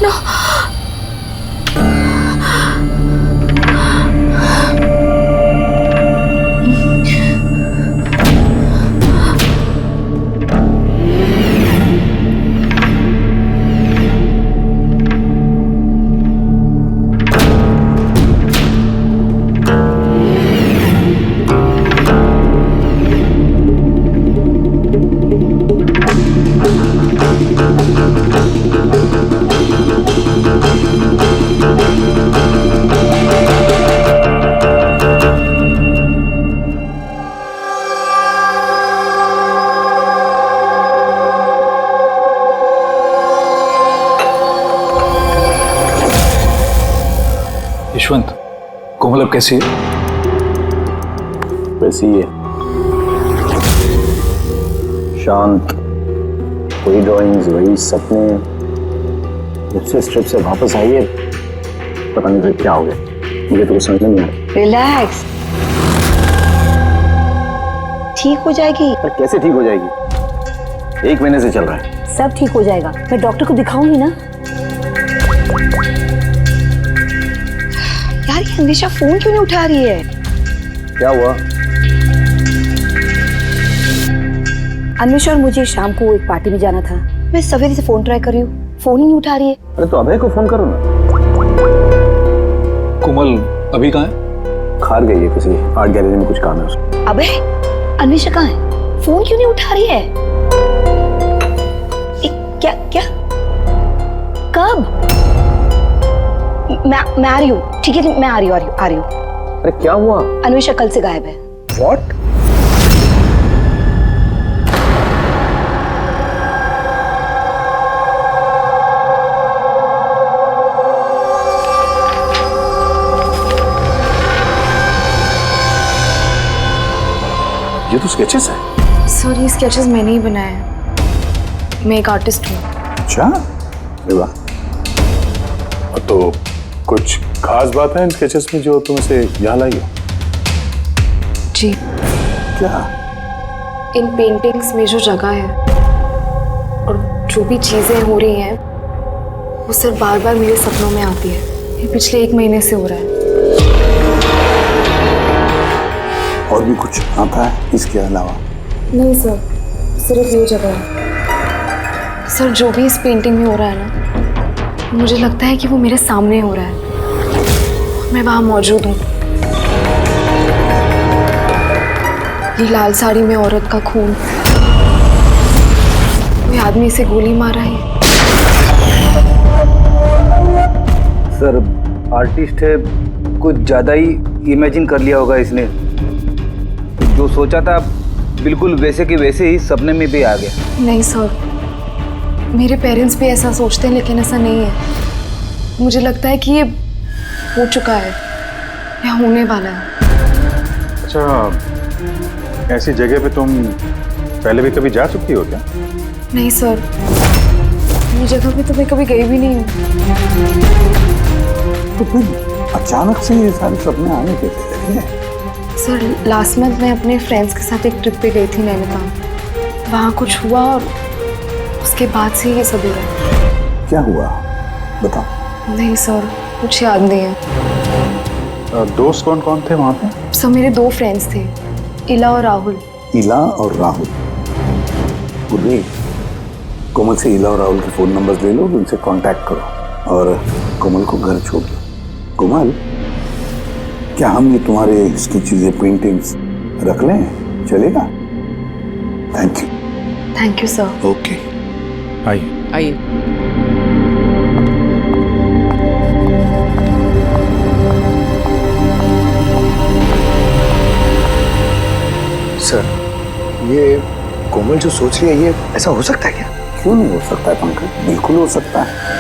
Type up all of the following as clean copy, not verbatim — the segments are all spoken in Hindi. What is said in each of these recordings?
No. यशवंत, कोमल अब कैसी है? वैसी ही है, शांत, वही ड्राइंग्स, वही सपने। जब से स्ट्रिप से वापस आई है पता नहीं फिर क्या हो गया, मुझे तो कुछ समझ नहीं आ रहा। रिलैक्स, ठीक हो जाएगी। पर कैसे ठीक हो जाएगी? 1 महीने से चल रहा है। सब ठीक हो जाएगा, मैं डॉक्टर को दिखाऊंगी ना। यार ये अन्वेषा फोन क्यों नहीं उठा रही है? क्या हुआ? अन्वेषा और मुझे शाम को एक पार्टी में जाना था। मैं सवेरे से फोन ट्राई कर रही हूँ, फोन ही नहीं उठा रही है। अरे तो अभय को फोन करो ना। कोमल अभी कहाँ है? खार गई है, किसी आर्ट गैलरी में कुछ काम है उसको। अबे अन्वेषा कहाँ है? फोन क्यों नहीं उठा रही है? क्या क्या कब? मैं आ रही हूँ, ठीक है मैं आ रही हूँ। अरे क्या हुआ? अन्वेषा कल से गायब है। What? ये तो स्केचेस है। सर ये स्केचेस मैंने ही बनाए हैं, मैं एक आर्टिस्ट हूँ। अच्छा, अरे वाह। तो कुछ खास बात है इन स्केचेस में जो तुम इसे यहाँ लाई हो? जी, क्या? इन पेंटिंग्स में जो जगह है और जो भी चीजें हो रही हैं वो सर बार बार मेरे सपनों में आती है। ये पिछले 1 महीने से हो रहा है। और भी कुछ आता है इसके अलावा? नहीं सर, सिर्फ ये जगह है। सर जो भी इस पेंटिंग में हो रहा है ना, मुझे लगता है कि वो मेरे सामने हो रहा है, मैं वहां मौजूद हूँ। ये लाल साड़ी में औरत का खून, कोई आदमी इसे गोली मार रहा है। सर आर्टिस्ट है, कुछ ज्यादा ही इमेजिन कर लिया होगा इसने। जो सोचा था बिल्कुल वैसे के वैसे ही सपने में भी आ गया। नहीं सर, मेरे पेरेंट्स भी ऐसा सोचते हैं लेकिन ऐसा नहीं है। मुझे लगता है कि ये हो चुका है या होने वाला है। अच्छा, ऐसी जगह पे तुम पहले भी कभी जा चुकी हो क्या? नहीं सर, ये जगह पे तो मैं कभी गई भी नहीं हूँ। तो फिर अचानक से ये सारे सपने आने कैसे लगे? सर लास्ट मंथ मैं अपने फ्रेंड्स के साथ एक ट्रिप पे गई थी नैनीताल। वहाँ कुछ हुआ और उसके बाद से ये सब हो रहा है। क्या हुआ बताओ। नहीं सर, कुछ याद नहीं है। दोस्त कौन कौन थे वहाँ पे? सर मेरे 2 फ्रेंड्स थे, इला और राहुल। इला और राहुल? पूर्वी, कोमल से इला और राहुल के फोन नंबर्स ले लो, उनसे कांटेक्ट करो और कोमल को घर छोड़ दो। कोमल, क्या हम ये तुम्हारे इसकी चीजें, पेंटिंग्स रख लें? चलेगा? Thank you. Thank you sir. Okay, आइए। सर, ये कोमल जो सोच रही है, ये ऐसा हो सकता है क्या? क्यों नहीं हो सकता है पंकज, बिल्कुल हो सकता है।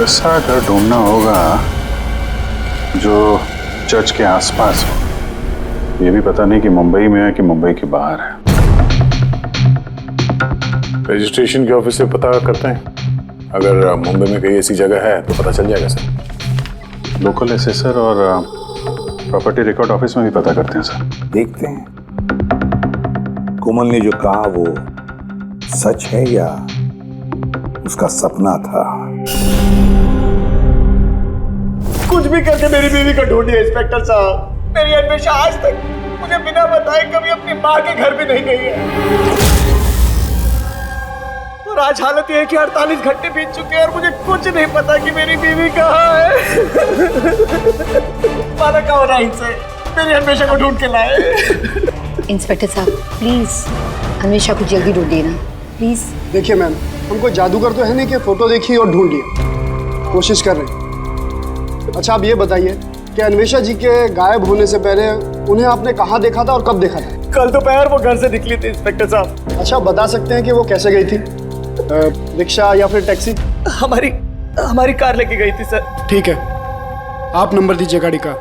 ऐसा घर ढूंढना होगा जो चर्च के आसपास हो। ये भी पता नहीं कि मुंबई में है कि मुंबई के बाहर है। रजिस्ट्रेशन के ऑफिस से पता करते हैं, अगर मुंबई में कहीं ऐसी जगह है तो पता चल जाएगा सर। लोकल एसेसर और प्रॉपर्टी रिकॉर्ड ऑफिस में भी पता करते हैं सर। देखते हैं कोमल ने जो कहा वो सच है या उसका सपना था। कुछ भी करके मेरी बीवी को ढूंढिए इंस्पेक्टर साहब। मेरी अन्वेषा आज तक मुझे बिना बताए कभी अपनी माँ के घर भी नहीं गई है। और आज हालत ये है कि 48 घंटे बीत चुके हैं और मुझे कुछ नहीं पता कि मेरी बीवी कहाँ है। माना का होना इनसे मेरी अन्वेषा को ढूंढ के लाए। इंस्पेक्टर साहब प्लीज अन्वेषा को जल्दी ढूंढिए ना प्लीज। देखिए मैम, हमको जादूगर तो है नहीं कि फोटो देखिए और ढूंढ लिया, कोशिश कर रहे हैं। अच्छा आप ये बताइए कि अन्वेषा जी के गायब होने से पहले उन्हें आपने कहाँ देखा था और कब देखा था? कल दोपहर वो घर से निकली थी इंस्पेक्टर साहब। अच्छा बता सकते हैं कि वो कैसे गई थी, रिक्शा या फिर टैक्सी? हमारी कार लेके गई थी सर। ठीक है, आप नंबर दीजिए गाड़ी का।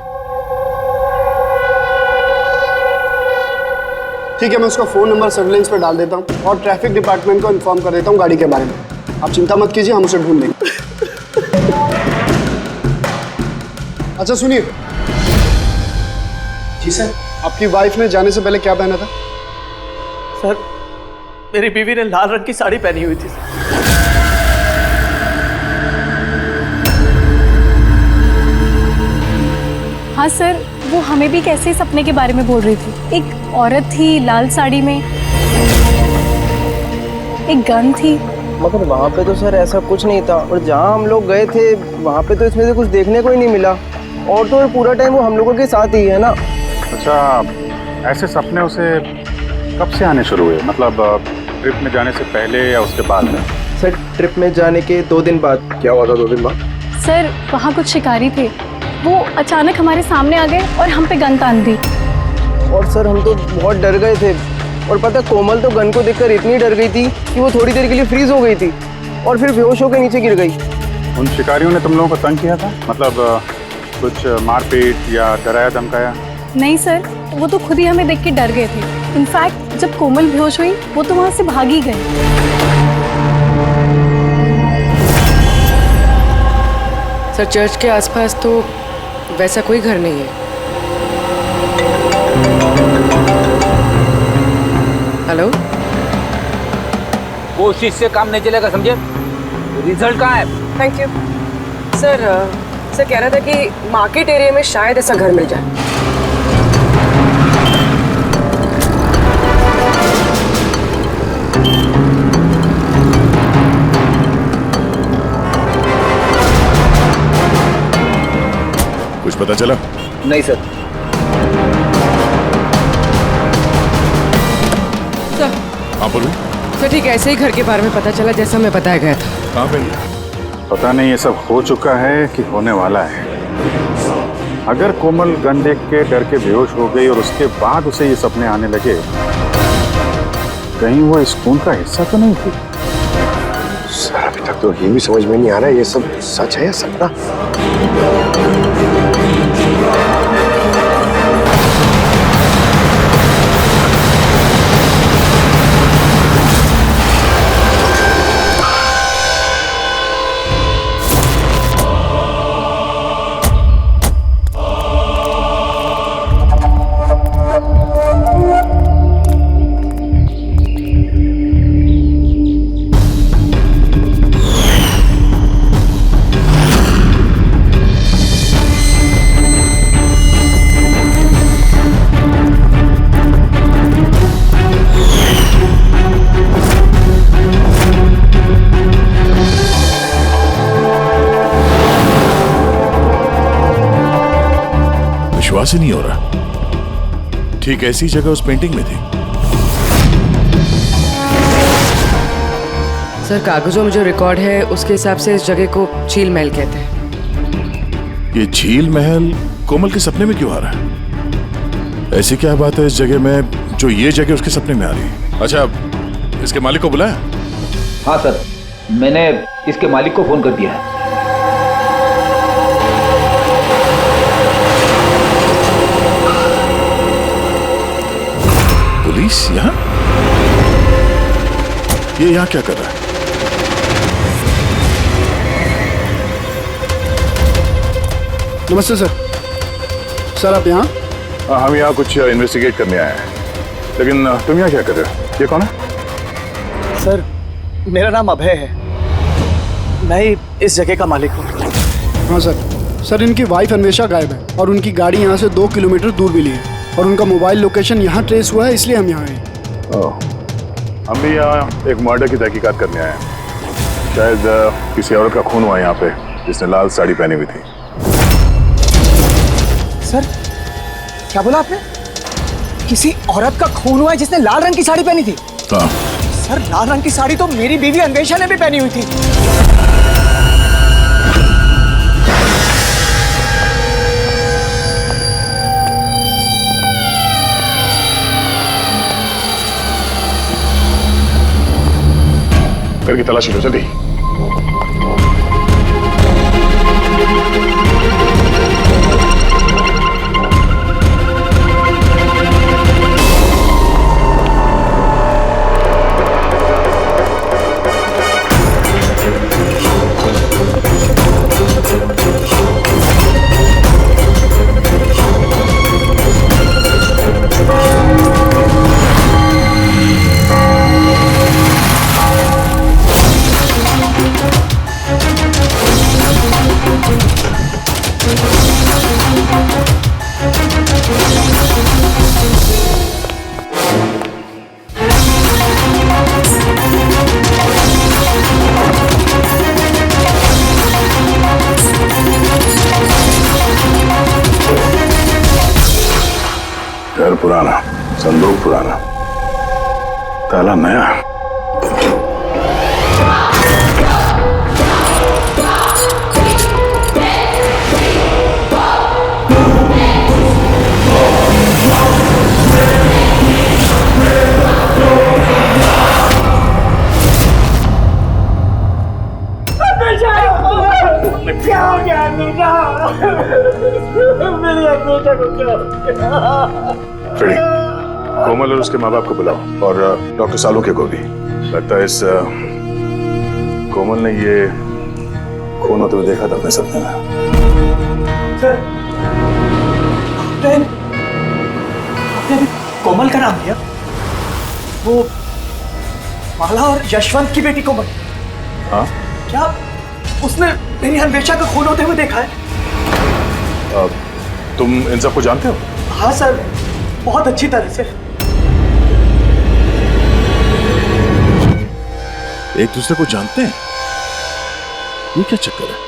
ठीक है, मैं उसका फ़ोन नंबर सर्विलेंस पर डाल देता हूँ और ट्रैफिक डिपार्टमेंट को इन्फॉर्म कर देता हूँ गाड़ी के बारे में। आप चिंता मत कीजिए, हम उसे ढूंढ लेंगे। अच्छा सुनिए। जी सर। आपकी वाइफ ने जाने से पहले क्या पहना था? सर मेरी बीवी ने लाल रंग की साड़ी पहनी हुई थी। हाँ सर, वो हमें भी कैसे सपने के बारे में बोल रही थी। एक औरत थी लाल साड़ी में, एक गन थी। मगर वहाँ पे तो सर ऐसा कुछ नहीं था, और जहाँ हम लोग गए थे वहाँ पे तो इसमें से कुछ देखने को ही नहीं मिला। और तो पूरा टाइम वो हम लोगों के साथ ही है ना। अच्छा, ऐसे सपने उसे कब से आने शुरू हुए? मतलब ट्रिप में जाने से पहले या उसके बाद में? सर ट्रिप में जाने के 2 दिन बाद। क्या हुआ था 2 दिन बाद? सर वहाँ कुछ शिकारी थे, वो अचानक हमारे सामने आ गए और हम पे गन तान दी। और सर हम तो बहुत डर गए थे, और पता कोमल तो गन को देखकर इतनी डर गई थी कि वो थोड़ी देर के लिए फ्रीज हो गई थी और फिर बेहोश होकर नीचे गिर गई। उन शिकारियों ने तुम लोगों को तंग किया था? मतलब कुछ मारपीट या डराया धमकाया? नहीं सर, वो तो खुद ही हमें देख के डर गए थे। इनफैक्ट जब कोमल बेहोश हुई वो तो वहाँ से भाग ही गए। सर चर्च के आसपास तो वैसा कोई घर नहीं है। हेलो, कोशिश से काम नहीं चलेगा, समझे? रिजल्ट कहाँ है? Thank you sir. सर कह रहा था कि मार्केट एरिया में शायद ऐसा घर मिल जाए। कुछ पता चला? नहीं सर। सर हाँ बोलो। सर ठीक ऐसे ही घर के बारे में पता चला जैसा हमें बताया गया था। कहाँ पे? पता नहीं ये सब हो चुका है कि होने वाला है। अगर कोमल गन देख के डर के बेहोश हो गई और उसके बाद उसे ये सपने आने लगे, कहीं वो इस खून का हिस्सा तो नहीं थी? सर अभी तक तो ये भी समझ में नहीं आ रहा है ये सब सच है या सपना। विश्वास ही नहीं हो रहा। ठीक ऐसी जगह उस पेंटिंग में थी। सर कागजों में जो रिकॉर्ड है उसके हिसाब से इस जगह को झील महल कहते हैं। ये झील महल कोमल के सपने में क्यों आ रहा है? ऐसी क्या बात है इस जगह में जो ये जगह उसके सपने में आ रही है? अच्छा, इसके मालिक को बुलाया? हाँ सर, मैंने इसके मालिक को फोन कर दिया है। पुलिस यहाँ? ये यहाँ क्या कर रहा है? नमस्ते सर। सर आप यहाँ? हम यहाँ कुछ इन्वेस्टिगेट करने आए हैं, लेकिन तुम यहाँ क्या कर रहे हो? ये कौन है? सर मेरा नाम अभय है, मैं ही इस जगह का मालिक हूँ। हाँ सर। सर इनकी वाइफ अन्वेषा गायब है और उनकी गाड़ी यहाँ से 2 किलोमीटर दूर मिली है और उनका मोबाइल लोकेशन यहाँ ट्रेस हुआ है, इसलिए हम यहाँ आए। हम भी यहाँ एक मर्डर की तहकीकात करने आए हैं। शायद किसी औरत का खून हुआ यहाँ पे जिसने लाल साड़ी पहनी हुई थी। सर क्या बोला आपने? किसी औरत का खून हुआ है जिसने लाल रंग की साड़ी पहनी थी? हाँ। सर लाल रंग की साड़ी तो मेरी बीवी अन्वेषा ने भी पहनी हुई थी। घर की तलाशी लो जल्दी। घर पुराना, संदूक पुराना, ताला नया। क्या हो गया अन्वेषा? मेरी अन्वेषा को क्या हो गया? फ्रेडी, कोमल और उसके माँ बाप को बुलाओ और डॉक्टर सालुके को भी। लगता है इस कोमल ने ये खून होते हुए देखा था अपने सपने में। सर आपने अभी कोमल का नाम लिया? वो माला और यशवंत की बेटी कोमल? हाँ। क्या उसने मेरी अन्वेषा का खून होते हुए देखा है? तुम इन सबको जानते हो? हाँ सर, बहुत अच्छी तरह से। एक दूसरे को जानते हैं? ये क्या चक्कर है?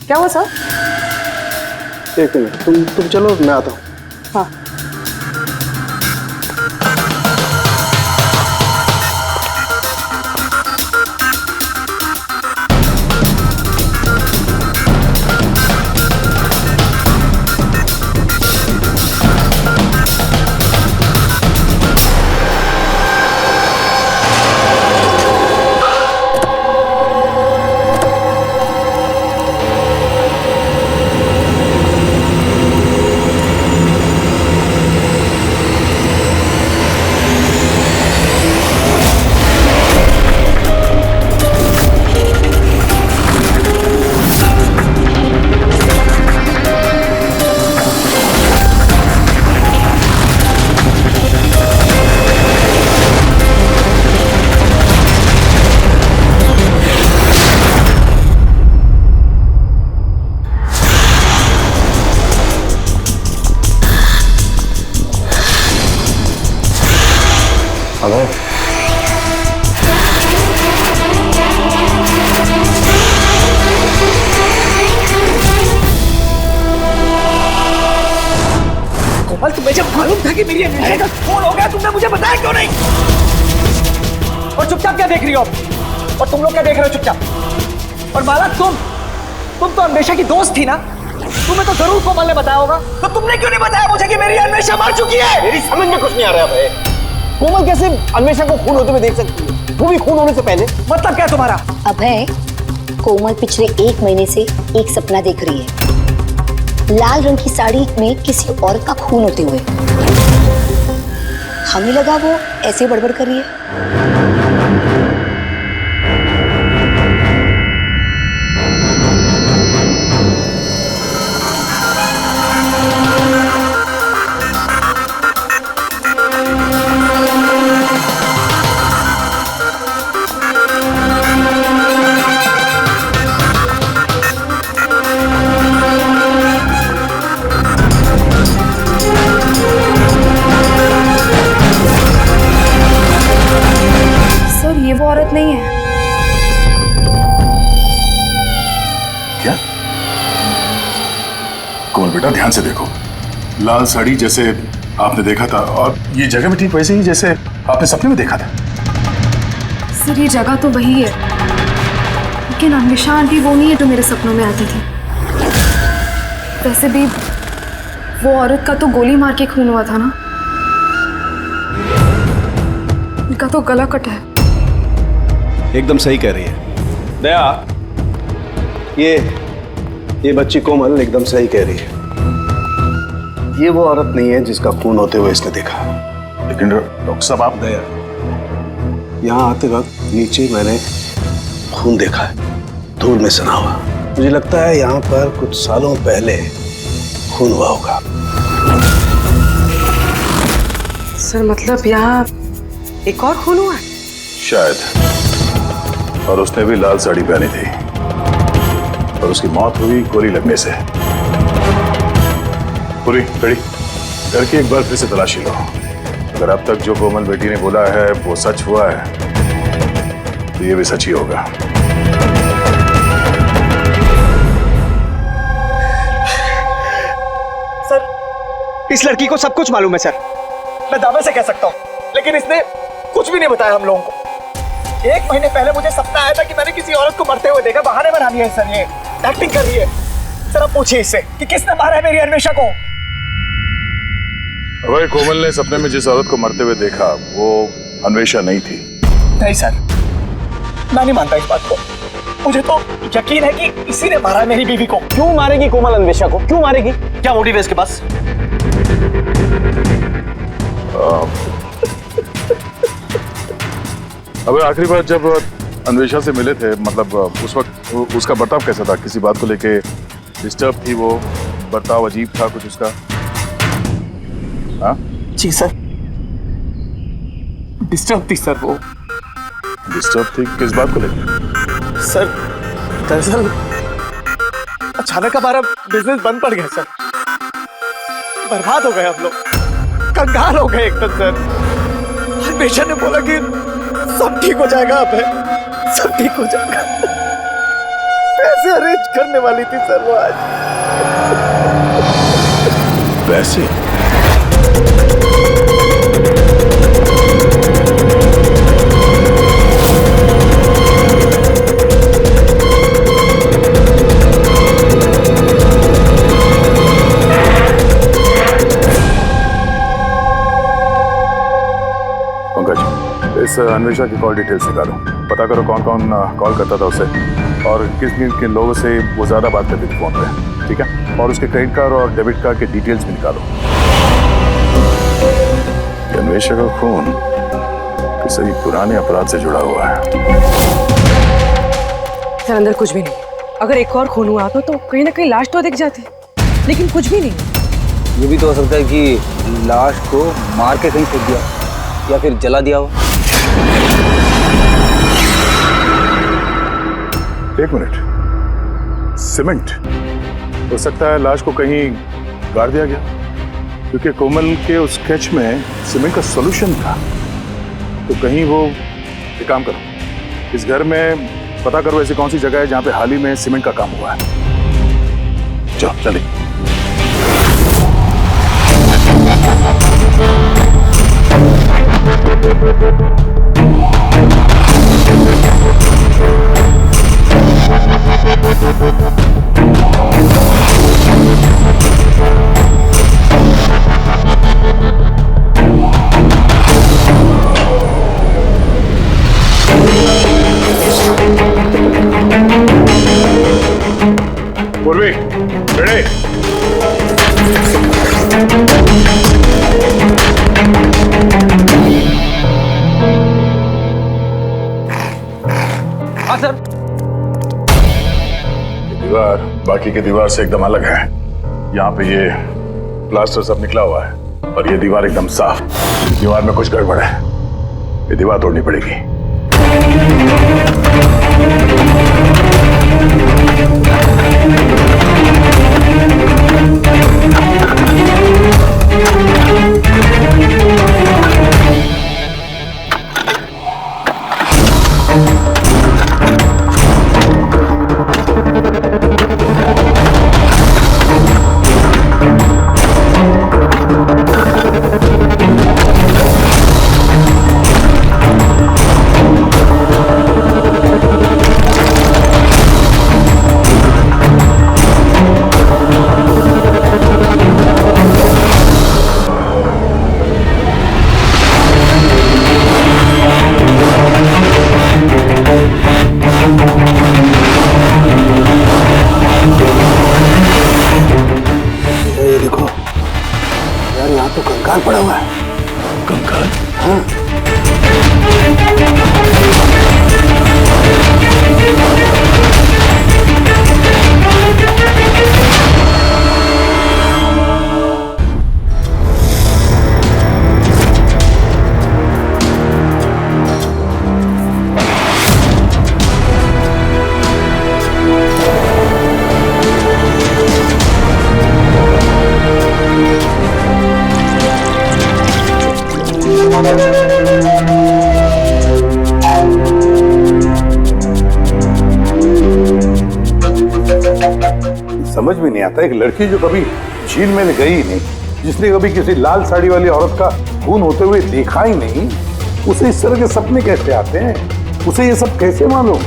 क्या हुआ सर? एक मिनट, तुम चलो, मैं आता हूँ। हाँ। अभय, कोमल तुम्हें जब मालूम था कि मेरी अन्वेषा का खून हो गया, तुमने मुझे बताया क्यों नहीं? और चुपचाप क्या देख रही हो? और तुम लोग क्या देख रहे हो चुपचाप? और माला तुम तो अन्वेषा की दोस्त थी ना? तुम्हें तो जरूर कोमल ने बताया होगा, तो तुमने क्यों नहीं बताया मुझे कि मेरी अन्वेषा मर चुकी है? मेरी समझ में कुछ नहीं आ रहा है। कोमल कैसे अन्वेषा को खून होते हुए देख सकती है, वो भी खून होने से पहले? मतलब क्या तुम्हारा? अभय, कोमल पिछले 1 महीने से एक सपना देख रही है। लाल रंग की साड़ी में किसी औरत का खून होते हुए। हमें लगा वो ऐसे बड़बड़ कर रही है। सर ये वो औरत नहीं है। क्या? कोमल बेटा ध्यान से देखो, लाल साड़ी जैसे आपने देखा था और ये जगह भी ठीक वैसे ही जैसे आपने सपने में देखा था। सर ये जगह तो वही है, लेकिन अन्वेषा आंटी वो नहीं है जो मेरे सपनों में आती थी। वैसे भी वो औरत का तो गोली मार के खून हुआ था ना, उनका तो गला कटा है। एकदम सही कह रही है दया, ये बच्ची कोमल एकदम सही कह रही है। ये वो औरत नहीं है जिसका खून होते हुए इसने देखा। लेकिन डॉक्टर साहब आप दया, यहाँ आते वक्त नीचे मैंने खून देखा है, धूल में सना हुआ। मुझे लगता है यहाँ पर कुछ सालों पहले खून हुआ होगा। सर मतलब यहाँ एक और खून हुआ है? शायद, और उसने भी लाल साड़ी पहनी थी और उसकी मौत हुई गोली लगने से। पूरी खड़ी करके एक बार फिर से तलाशी लो। अगर अब तक जो कोमल बेटी ने बोला है वो सच हुआ है तो ये भी सच ही होगा। सर इस लड़की को सब कुछ मालूम है सर, मैं दावे से कह सकता हूँ, लेकिन इसने कुछ भी नहीं बताया हम लोगों को। 1 महीने पहले मुझे सपना आया था कि मैंने किसी औरत को मरते हुए देखा। बहाने बना दिया है सर, ये एक्टिंग कर रही है। सर आप पूछिए इससे कि किसने मारा है मेरी अन्वेषा को। अगर कोमल ने सपने में जिस औरत को मरते हुए देखा वो अन्वेषा नहीं थी। नहीं सर, मैं नहीं मानता इस बात को। मुझे तो यकीन है कि इसी ने मारा है मेरी बीवी को। क्यों मारेगी कोमल अन्वेषा को? क्यों मारेगी? क्या मोटिव है इसके पास? अबे आखिरी बार जब अन्वेषा से मिले थे, मतलब उस वक्त उसका बर्ताव कैसा था? किसी बात को लेके डिस्टर्ब थी वो? बर्ताव अजीब था कुछ उसका? हाँ जी सर, डिस्टर्ब थी सर वो। डिस्टर्ब थी किस बात को लेके? सर दरअसल अचानक हमारा बिजनेस बंद पड़ गया सर, बर्बाद हो गए हम लोग, कंगाल हो गए एकदम सर। अन्वेषा ने बोला कि सब ठीक हो जाएगा, अब है सब ठीक हो जाएगा। पैसे अरेंज करने वाली थी सर वो आज। पैसे? इस अन्वेषा की कॉल डिटेल्स निकालो, पता करो कौन कौन कॉल करता था उसे और किस किन लोगों से वो ज्यादा बात करती थी फोन पे, ठीक है? और उसके क्रेडिट कार्ड और डेबिट कार्ड के डिटेल्स भी निकालो। अन्वेषा का खून किसी पुराने अपराध से जुड़ा हुआ है। सर अंदर कुछ भी नहीं। अगर एक और खून हुआ तो कहीं ना कहीं लाश तो दिख जाती, लेकिन कुछ भी नहीं। ये भी तो हो सकता है कि लाश को मार के कहीं फेंक दिया या फिर जला दिया हो। एक मिनट, सीमेंट? हो सकता है लाश को कहीं गाड़ दिया गया, क्योंकि कोमल के उस स्केच में सीमेंट का सॉल्यूशन था। तो कहीं वो एक काम करो, इस घर में पता करो ऐसी कौन सी जगह है जहां पे हाल ही में सीमेंट का काम हुआ है। चलो चलिए। पूर्वी, रेडी? बाकी की दीवार से एकदम अलग है। यहाँ पे ये प्लास्टर सब निकला हुआ है और ये दीवार एकदम साफ। दीवार में कुछ गड़बड़ है, ये दीवार तोड़नी पड़ेगी। ये देखो यार, यहाँ तो कंकाल पड़ा हुआ है। कंकाल? हाँ। समझ में नहीं आता, एक लड़की जो कभी झील में गई ही नहीं, जिसने कभी किसी लाल साड़ी वाली औरत का खून होते हुए देखा ही नहीं, उसे इस तरह के सपने कैसे आते हैं? उसे ये सब कैसे मालूम?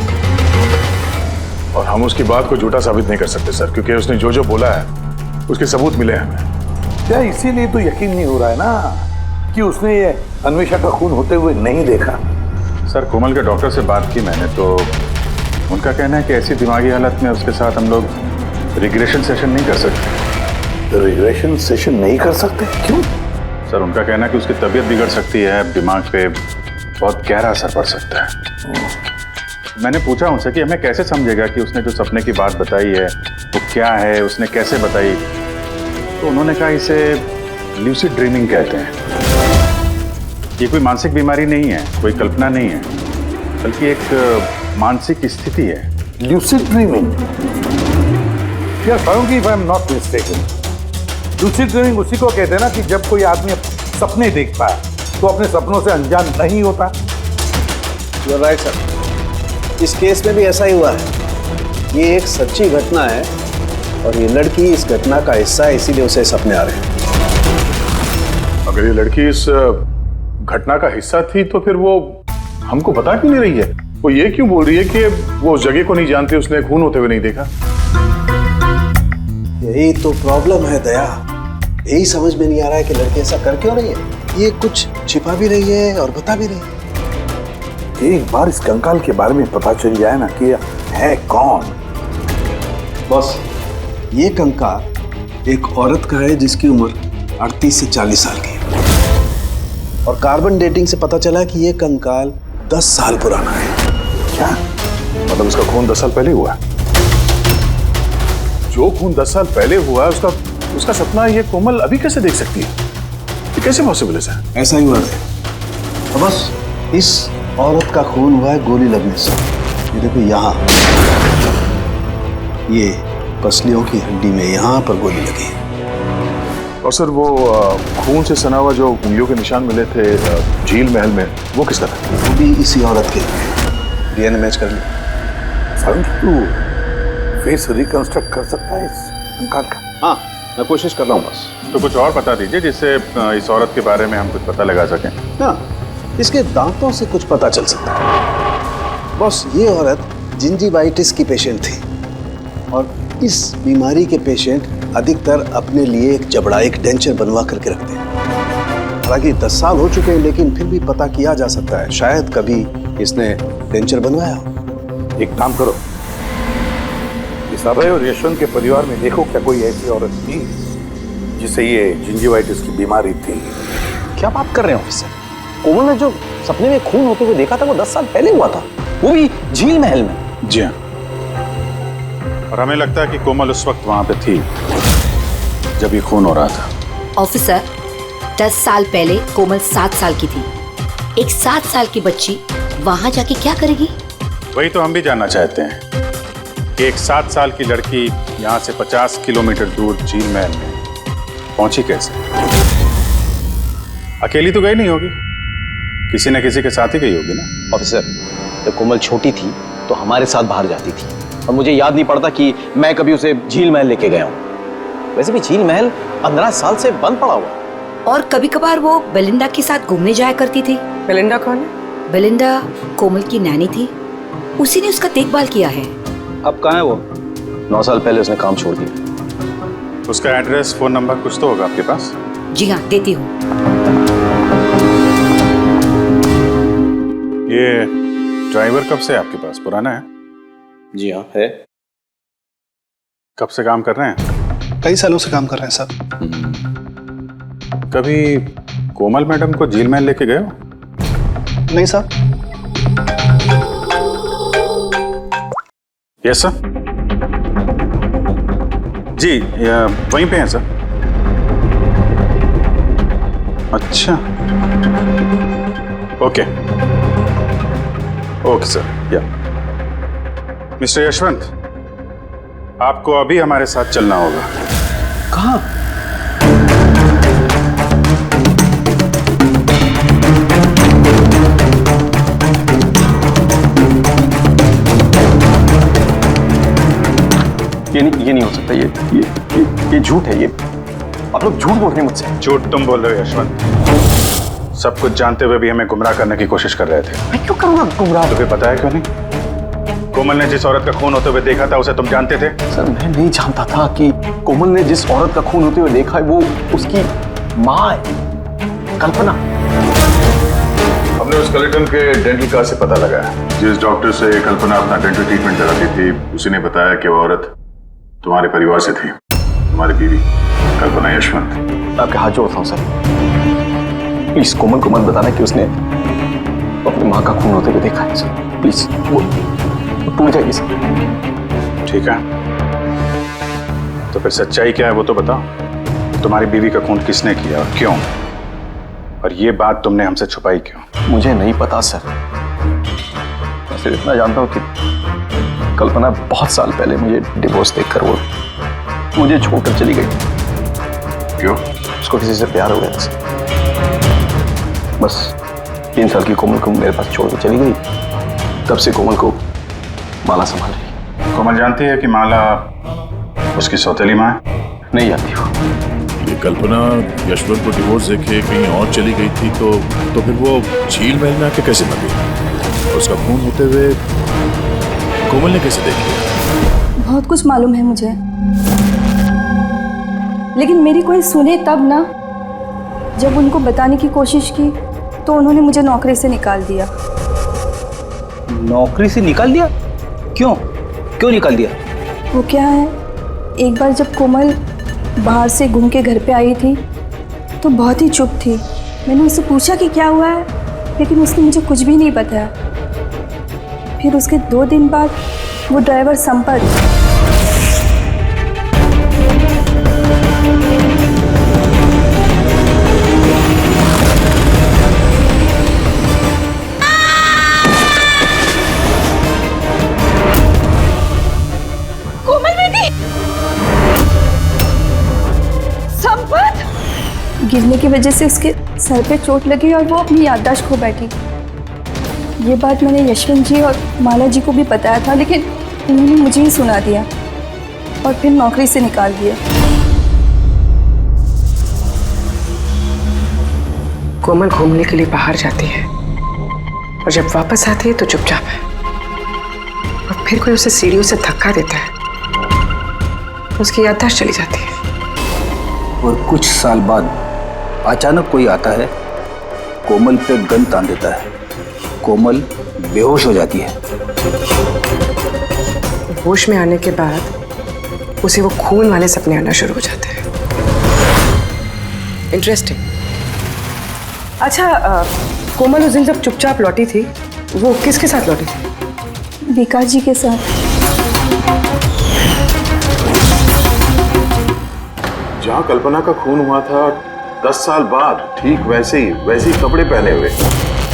और हम उसकी बात को झूठा साबित नहीं कर सकते सर, क्योंकि उसने जो जो बोला है उसके सबूत मिले हैं हमें। क्या इसीलिए तो यकीन नहीं हो रहा है ना कि उसने ये अन्वेषा का खून होते हुए नहीं देखा? सर, कोमल के डॉक्टर से बात की मैंने, तो उनका कहना है कि ऐसी दिमागी हालत में उसके साथ हम लोग रिग्रेशन सेशन नहीं कर सकते। रिग्रेशन सेशन नहीं कर सकते? क्यों? सर, उनका कहना है कि उसकी तबीयत बिगड़ सकती है, दिमाग पे बहुत गहरा असर पड़ सकता है। मैंने पूछा उनसे कि हमें कैसे समझेगा कि उसने जो सपने की बात बताई है वो क्या है, उसने कैसे बताई, तो उन्होंने कहा इसे ल्यूसिड ड्रीमिंग कहते हैं। ये कोई मानसिक बीमारी नहीं है, कोई कल्पना नहीं है, बल्कि एक मानसिक स्थिति है। Lucid dreaming? यार Farooqui, if I am not mistaken, lucid dreaming उसी को कहते हैं ना कि जब कोई आदमी सपने देखता है तो अपने सपनों से अनजान नहीं होता। यू आर राइट सर, इस केस में भी ऐसा ही हुआ है। ये एक सच्ची घटना है और ये लड़की इस घटना का हिस्सा है, इसीलिए उसे सपने आ रहे हैं। अगर ये लड़की इस घटना का हिस्सा थी तो फिर वो हमको बता क्यों नहीं रही है? वो ये क्यों बोल रही है कि वो उस जगह को नहीं जानती, उसने खून होते हुए नहीं देखा? यही तो प्रॉब्लम है दया, यही समझ में नहीं आ रहा है कि लड़की ऐसा कर क्यों रही है। ये कुछ छिपा भी रही है और बता भी रही है। एक बार इस कंकाल के बारे में पता चल जाए ना कि है कौन। बॉस, ये कंकाल एक औरत का है जिसकी उम्र 38 से 40 साल की है और कार्बन डेटिंग से पता चला कि ये कंकाल 10 साल पुराना है। क्या मतलब उसका खून 10 साल पहले हुआ? जो खून 10 साल पहले हुआ उसका सपना ये कोमल अभी कैसे देख सकती है? ये कैसे पॉसिबल है सर? ऐसा ही हुआ है। तो बस इस औरत का खून हुआ है गोली लगने से। ये देखो यहाँ, ये पसलियों की हड्डी में यहाँ पर गोली लगी। और सर वो खून से सना हुआ जो उंगलियों के निशान मिले थे झील महल में, वो किसका था? वो भी इसी औरत के। डीएनए मैच कर लिया। तू फेस रिकंस्ट्रक्ट कर सकता है इस कंकाल का? हाँ, मैं कोशिश कर रहा हूँ बस। तो कुछ और बता दीजिए जिससे इस औरत के बारे में हम कुछ पता लगा सकें। हाँ, इसके दांतों से कुछ पता चल सकता है। बॉस, ये औरत जिंजीवाइटिस की पेशेंट थी और इस बीमारी के पेशेंट अधिकतर अपने लिए एक जबड़ा, एक डेंचर बनवा करके रखते हैं। हालांकि 10 साल हो चुके हैं लेकिन फिर भी पता किया जा सकता है, शायद कभी इसने डेंचर बनवाया हो। एक काम करो, इस अभय और यशवंत के परिवार में देखो क्या कोई ऐसी औरत थी जिसे ये जिंजीवाइटिस की बीमारी थी। क्या बात कर रहे हो ऑफिसर? कोमल ने जो सपने में खून होते हुए देखा था वो 10 साल पहले हुआ था, वो भी झील महल में। जी हाँ, और हमें लगता है कि कोमल उस वक्त वहां पे थी जब ये खून हो रहा था। ऑफिसर, 10 साल पहले कोमल 7 साल की थी। एक 7 साल की बच्ची वहां जाके क्या करेगी? वही तो हम भी जानना चाहते हैं कि एक 7 साल की लड़की यहाँ से 50 किलोमीटर दूर झील महल में पहुंची कैसे? अकेली तो गई नहीं होगी, किसी न किसी के साथ ही गई होगी ना। ऑफिसर, जब कोमल छोटी थी तो हमारे साथ बाहर जाती थी और मुझे याद नहीं पड़ता कि मैं कभी उसे झील महल लेके गया हूँ। वैसे भी झील महल 15 साल से बंद पड़ा हुआ। और कभी कभार वो बेलिंडा के साथ घूमने जाया करती थी। बेलिंडा कौन है? बेलिंडा कोमल की नैनी थी, उसी ने उसका देखभाल किया है। अब कहाँ है वो? 9 साल पहले उसने काम छोड़ दिया। उसका एड्रेस, फोन नंबर कुछ तो होगा आपके पास? जी हाँ, देती हूँ। ये ड्राइवर कब से आपके पास? पुराना है? जी हाँ, है। कब से काम कर रहे हैं? कई सालों से काम कर रहे हैं सर। कभी कोमल मैडम को झील महल लेके गए हो? नहीं सर। Yes sir. जी, वहीं पे हैं सर। अच्छा, ओके ओके सर। या मिस्टर यशवंत, आपको अभी हमारे साथ चलना होगा। कहाँ? ये नहीं हो सकता। ये झूठ है। ये आप लोग झूठ बोल रहे हैं मुझसे। झूठ तुम बोल रहे हो यशवंत। सब कुछ जानते हुए भी हमें गुमराह करने की कोशिश कर रहे थे। मैं क्यों करूंगा गुमराह? तुम्हें पता है क्यों नहीं? कोमल ने जिस औरत का खून होते हुए देखा था उसे तुम जानते थे? सर, मैं नहीं जानता था कि कोमल ने जिस औरत का खून होते हुए देखा है वो उसकी माँ है, कल्पना। हमने उस कलेक्टर के डेंटल कार्ड से पता लगाया। जिस डॉक्टर से कल्पना अपना डेंटल ट्रीटमेंट कराती थी उसी ने बताया कि वो औरत तुम्हारे परिवार से थी, तुम्हारी बीवी कल्पना यशवंत। मैं आपके हाथ जोड़ता हूँ सर, प्लीज कोमल को मत बताना कि उसने अपनी माँ का खून होते हुए देखा है सर। प्लीज, वो टूट जाएगी सर। ठीक है, तो फिर सच्चाई क्या है वो तो बताओ। तुम्हारी बीवी का खून किसने किया और क्यों? और ये बात तुमने हमसे छुपाई क्यों? मुझे नहीं पता सर। मैं सिर्फ इतना जानता हूँ कि कल्पना बहुत साल पहले मुझे डिवोर्स देकर वो मुझे छोड़कर चली गई। क्यों? उसको किसी से प्यार हो गया था सर। बस 3 साल की कोमल को मेरे पास छोड़ के चली गई। तब से कोमल को माला संभाल रही। कोमल जानती है कि माला उसकी सौतेली माँ है? नहीं जानती हो। ये कल्पना यशवंत को डिवोर्स देके कहीं और चली गई थी तो फिर वो झील महल में आके कैसे मर गई? उसका खून होते हुए कोमल ने कैसे देख लिया? बहुत कुछ मालूम है मुझे, लेकिन मेरी कोई सुने तब ना। जब उनको बताने की कोशिश की तो उन्होंने मुझे नौकरी से निकाल दिया। नौकरी से निकाल दिया? क्यों? क्यों निकाल दिया? वो क्या है, एक बार जब कोमल बाहर से घूम के घर पे आई थी तो बहुत ही चुप थी। मैंने उससे पूछा कि क्या हुआ है, लेकिन उसने मुझे कुछ भी नहीं बताया। फिर उसके 2 दिन बाद वो ड्राइवर संपत गिरने की वजह से उसके सर पे चोट लगी और वो अपनी याददाश्त खो बैठी। ये बात मैंने यशवंत जी और माला जी को भी बताया था, लेकिन उन्होंने मुझे ही सुना दिया और फिर नौकरी से निकाल दिया। कोमल घूमने के लिए बाहर जाती है और जब वापस आती है तो चुपचाप है, और फिर कोई उसे सीढ़ियों से धक्का देता है, उसकी याददाश्त चली जाती है। और कुछ साल बाद अचानक कोई आता है, कोमल पे गन तान देता है, कोमल बेहोश हो जाती है। होश में आने के बाद उसे वो खून वाले सपने आना शुरू हो जाते हैं। इंटरेस्टिंग। अच्छा, कोमल उस दिन जब चुपचाप लौटी थी वो किसके साथ लौटी थी? विकास जी के साथ। जहाँ कल्पना का खून हुआ था 10 साल बाद ठीक वैसे ही कपड़े पहने हुए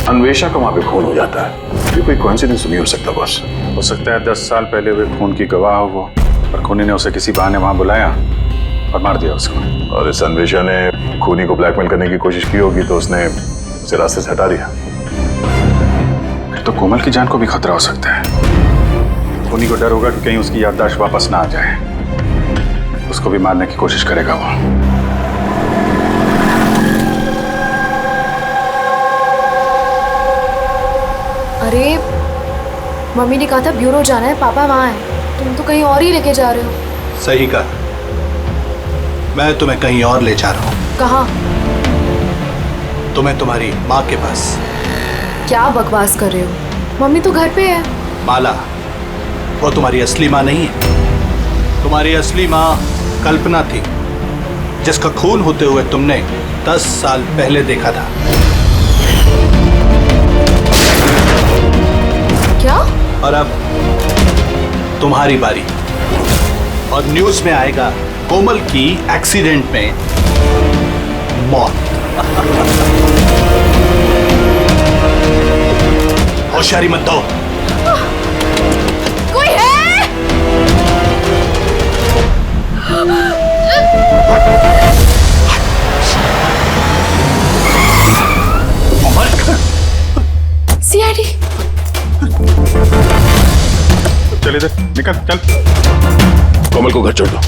अन्वेषा का वहां पे खून हो जाता है। ये कोई कोइंसिडेंस नहीं हो सकता बॉस। हो सकता है 10 साल पहले हुए खून की गवाह हो वो, पर खूनी ने उसे किसी बहाने वहां बुलाया और मार दिया उसको। और इस अन्वेषा ने खूनी को ब्लैकमेल करने की कोशिश की होगी तो उसने उसे रास्ते से हटा दिया। फिर तो कोमल की जान को भी खतरा हो सकता है। खूनी को डर होगा कि कहीं उसकी याददाश्त वापस ना आ जाए, उसको भी मारने की कोशिश करेगा वो। अरे मम्मी ने कहा था ब्यूरो जाना है, पापा वहाँ हैं। तुम तो कहीं और ही लेके जा रहे हो। सही कहा, मैं तुम्हें कहीं और ले जा रहा हूँ। कहाँ? तुम्हें तुम्हारी माँ के पास। क्या बकवास कर रहे हो? मम्मी तो घर पे है। माला, वो तुम्हारी असली माँ नहीं है। तुम्हारी असली माँ कल्पना थी, जिसका खून होते हुए तुमने 10 साल पहले देखा था। क्या? और अब तुम्हारी बारी। और न्यूज़ में आएगा कोमल की एक्सीडेंट में मौत। होशियारी मत दो। कोई है? सीआईडी। चल इधर निकल, चल। कोमल को घर छोड़ दो।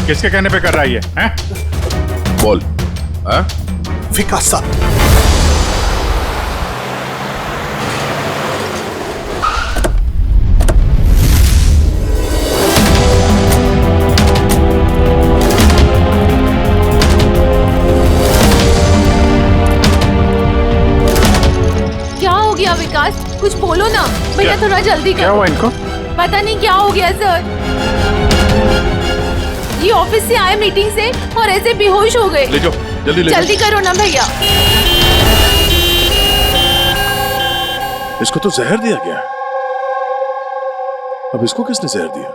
किसके कहने पे कर रहा है ये? हैं? बोल। हाँ? विकास साहब, क्या हो गया विकास? कुछ बोलो ना भैया, थोड़ा जल्दी करो। क्या हुआ इनको? पता नहीं क्या हो गया सर। ये ऑफिस से आए मीटिंग से और ऐसे बेहोश हो गए। ले जाओ, जल्दी ले जाओ। जल्दी करो ना भैया। इसको तो जहर दिया गया। अब इसको किसने जहर दिया?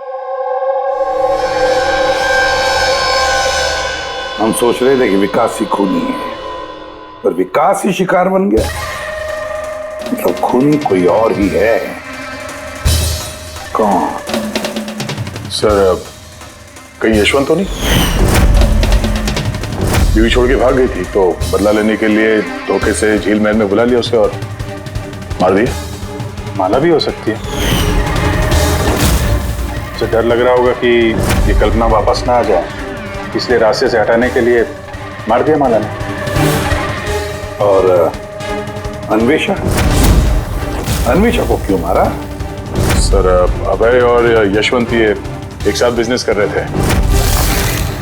हम सोच रहे थे कि विकास ही खूनी है, पर विकास ही शिकार बन गया। मतलब खूनी कोई और ही है। कौन? सर, कहीं यशवंत तो नहीं? बीवी छोड़ के भाग गई थी तो बदला लेने के लिए धोखे से झील महल में बुला लिया उसे और मार दिया। माला भी हो सकती है। उसे डर लग रहा होगा कि ये कल्पना वापस ना आ जाए, इसलिए रास्ते से हटाने के लिए मार दिया माला ने। और अन्वेषा को क्यों मारा? सर, अभय और यशवंत ये एक साथ बिजनेस कर रहे थे।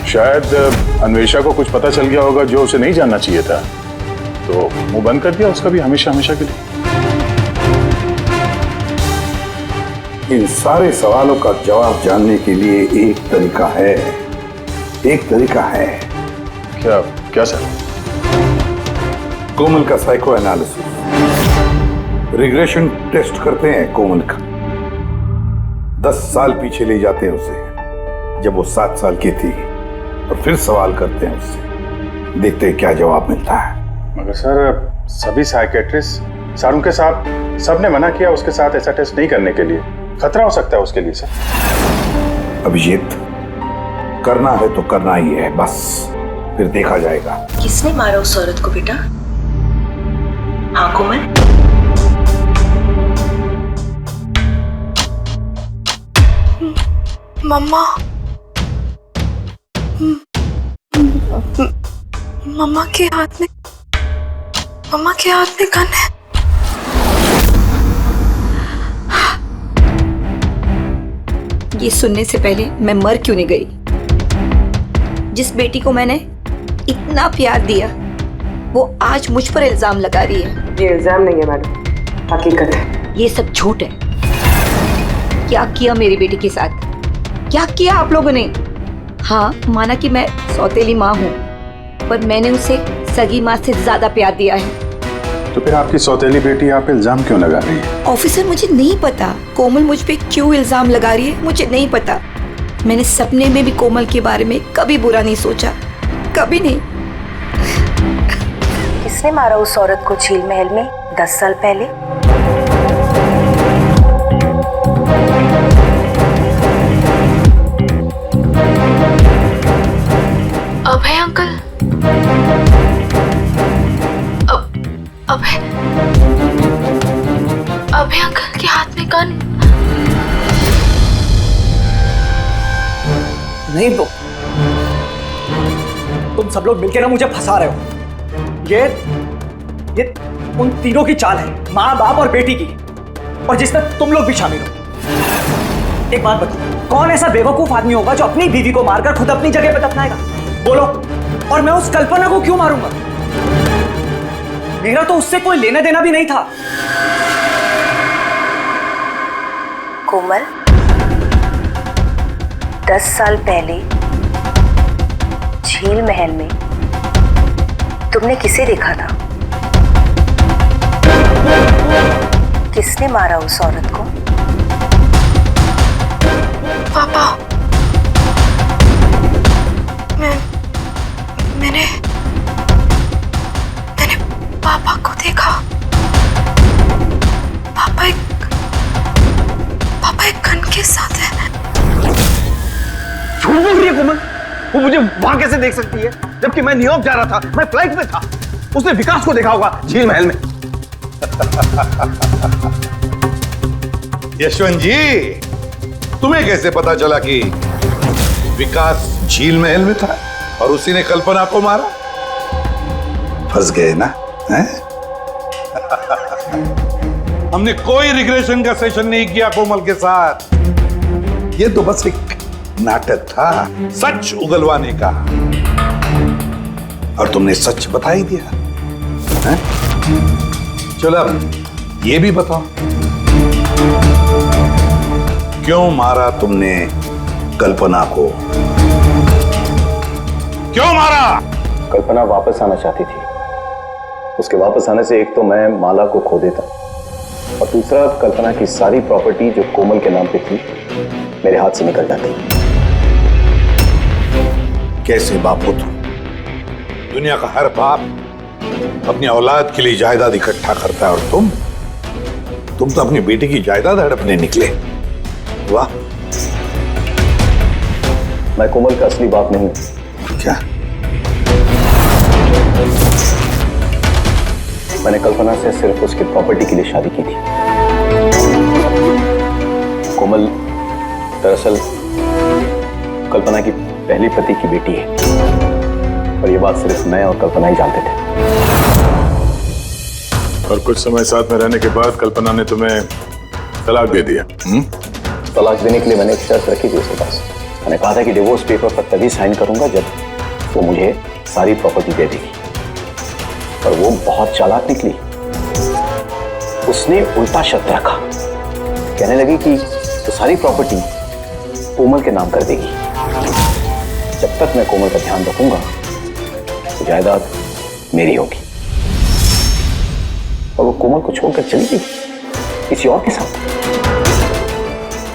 शायद अन्वेषा को कुछ पता चल गया होगा जो उसे नहीं जानना चाहिए था, तो मुंह बंद कर दिया उसका भी हमेशा हमेशा के लिए। इन सारे सवालों का जवाब जानने के लिए एक तरीका है। एक तरीका है। क्या? क्या सर? कोमल का साइको एनालिसिस। रिग्रेशन टेस्ट करते हैं कोमल का। 10 साल पीछे ले जाते हैं उसे, जब वो 7 साल की थी, और फिर सवाल करते हैं उससे। देखते हैं क्या जवाब मिलता है। मगर सर, सभी साइकेट्रिस्ट सर उनके साथ सबने मना किया उसके साथ ऐसा टेस्ट नहीं करने के लिए। खतरा हो सकता है उसके लिए सर। अभिजीत, करना है तो करना ही है, बस फिर देखा जाएगा। किसने मारा उस औरत को बेटा? हाँ कोमल? मम्मा, मम्मा के हाथ में गन है। ये सुनने से पहले मैं मर क्यों नहीं गई? जिस बेटी को मैंने इतना प्यार दिया, वो आज मुझ पर इल्जाम लगा रही है। ये इल्जाम नहीं है मैडम, हकीकत है। ये सब झूठ है। क्या किया मेरी बेटी के साथ? क्या किया आप लोगों ने? हाँ, माना कि मैं सौतेली माँ हूँ, पर मैंने उसे सगी माँ से ज्यादा प्यार दिया है। तो फिर आपकी सौतेली बेटी आप इल्जाम क्यों लगा रही है? ऑफिसर, मुझे नहीं पता कोमल मुझ पे क्यों इल्जाम लगा रही है, मुझे नहीं पता। मैंने सपने में भी कोमल के बारे में कभी बुरा नहीं सोचा, कभी नहीं। किसने मारा उस औरत को झील महल में 10 साल पहले? अभय अंकल। अभय अंकल के हाथ में गन। नहीं तो तुम सब लोग मिलकर ना मुझे फंसा रहे हो। ये उन तीनों की चाल है, माँ बाप और बेटी की, और जिसमें तुम लोग भी शामिल हो। एक बात बताओ, कौन ऐसा बेवकूफ आदमी होगा जो अपनी बीवी को मारकर खुद अपनी जगह पर दफनाएगा? बोलो। और मैं उस कल्पना को क्यों मारूंगा? मेरा तो उससे कोई लेना देना भी नहीं था। कोमल, 10 साल पहले झील महल में तुमने किसे देखा था? किसने मारा उस औरत को? पापा। मैंने पापा को देखा। पापा एक गन के साथ है। झूठ बोल रही है कोमल। वो मुझे वहां कैसे देख सकती है जबकि मैं न्यूयॉर्क जा रहा था, मैं फ्लाइट में था। उसने विकास को देखा होगा झील महल में। यशवंत जी, तुम्हें कैसे पता चला कि विकास झील महल में था और उसी ने कल्पना को मारा? फंस गए ना? हैं? हमने कोई रिग्रेशन का सेशन नहीं किया कोमल के साथ। ये तो बस एक नाटक था, सच उगलवाने का। और तुमने सच बता ही दिया। हैं? चलो अब ये भी बताओ, क्यों मारा तुमने कल्पना को? क्यों मारा? कल्पना वापस आना चाहती थी। उसके वापस आने से एक तो मैं माला को खो देता और दूसरा कल्पना की सारी प्रॉपर्टी जो कोमल के नाम पे थी मेरे हाथ से निकल जाती। कैसे बाप हो तुम? दुनिया का हर बाप अपनी औलाद के लिए जायदाद इकट्ठा करता है और तुम तो अपनी बेटी की जायदाद हड़पने निकले। वाह। मैं कोमल का असली बाप नहीं हूं। क्या? मैंने कल्पना से सिर्फ उसकी प्रॉपर्टी के लिए शादी की थी। कोमल दरअसल कल्पना की पहली पति की बेटी है और ये बात सिर्फ मैं और कल्पना ही जानते थे। और कुछ समय साथ में रहने के बाद कल्पना ने तुम्हें तलाक दे दिया। तलाक देने के लिए मैंने एक शर्त रखी थी उसके पास। मैंने कहा था कि डिवोर्स पेपर पर तभी साइन करूंगा जब वो मुझे सारी प्रॉपर्टी दे देगी। पर वो बहुत चालाक निकली। उसने उल्टा शर्त रखा, कहने लगी कि तो सारी प्रॉपर्टी कोमल के नाम कर देगी। जब तक मैं कोमल का ध्यान रखूंगा तो जायदाद मेरी होगी। और वो कोमल को छोड़कर चली गई किसी और के साथ।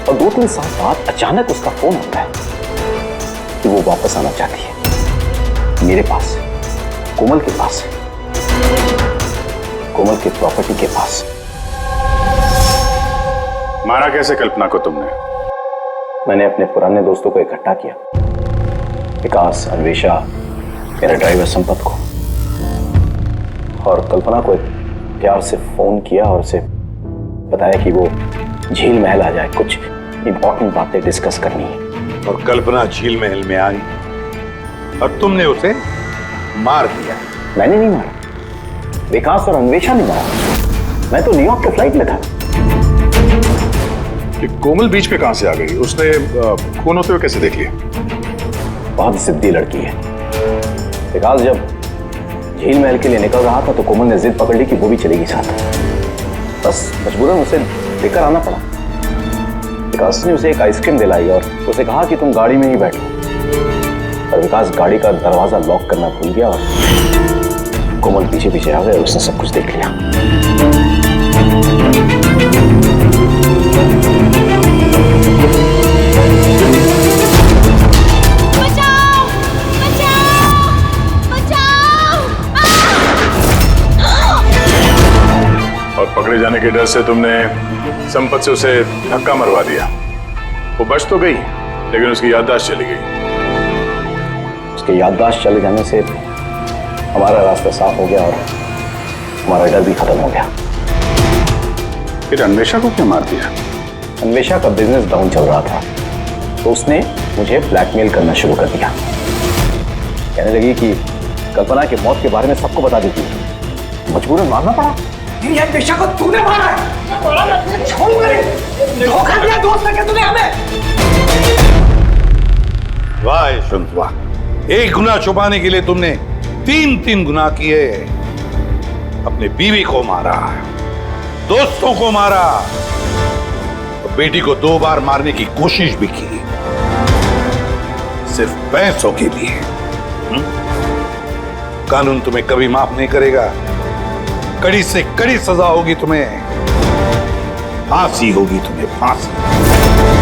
और 2-3 साल बाद अचानक उसका फोन आता है कि वो वापस आना चाहती है मेरे पास, कोमल के पास, कोमल की प्रॉपर्टी के पास। मारा कैसे कल्पना को तुमने? मैंने अपने पुराने दोस्तों को इकट्ठा किया, विकास, अन्वेषा, मेरा ड्राइवर संपत को, और कल्पना को प्यार से फोन किया और उसे बताया कि वो झील महल आ जाए, कुछ इंपॉर्टेंट बातें डिस्कस करनी है। और कल्पना झील महल में आई और तुमने उसे मार दिया। मैंने नहीं मारा, विकास और अन्वेषा ने मारा। मैं तो न्यूयॉर्क के फ्लाइट में था। कि कोमल बीच पे कहां से आ गई? उसने खून होते हुए कैसे देख लिया? बहुत जिद्दी लड़की है। विकास जब झील महल के लिए निकल रहा था तो कोमल ने जिद पकड़ ली कि वो भी चलेगी साथ। बस मजबूरन उसे लेकर आना पड़ा। विकास ने उसे एक आइसक्रीम दिलाई और उसे कहा कि तुम गाड़ी में ही बैठो। पर विकास गाड़ी का दरवाजा लॉक करना भूल गया और कोमल पीछे पीछे आ गए और उसने सब कुछ देख लिया। पकड़े जाने के डर से तुमने संपत से उसे धक्का मरवा दिया। वो बच तो गई, लेकिन उसकी याददाश्त चली गई। उसकी याददाश्त चले जाने से हमारा रास्ता साफ हो गया और हमारा डर भी खत्म हो गया। फिर अन्वेषा को क्यों मार दिया? अन्वेषा का बिजनेस डाउन चल रहा था, तो उसने मुझे ब्लैकमेल करना शुरू कर दिया। कहने लगी कि कल्पना की मौत के बारे में सबको बता देती है। मजबूरन मारना पड़ा। मेरी अन्वेषा को तूने मारा है। छोड़ मेरे, धोखा दिया दोस्त ने तूने हमें। वाह यशवंत वाह, एक गुनाह छुपाने के लिए तुमने 3 गुनाह किए। अपने बीवी को मारा, दोस्तों को मारा, और बेटी को 2 बार मारने की कोशिश भी की, सिर्फ पैसों के लिए। कानून तुम्हें कभी माफ नहीं करेगा। कड़ी से कड़ी सजा होगी तुम्हें, फांसी होगी तुम्हें, फांसी।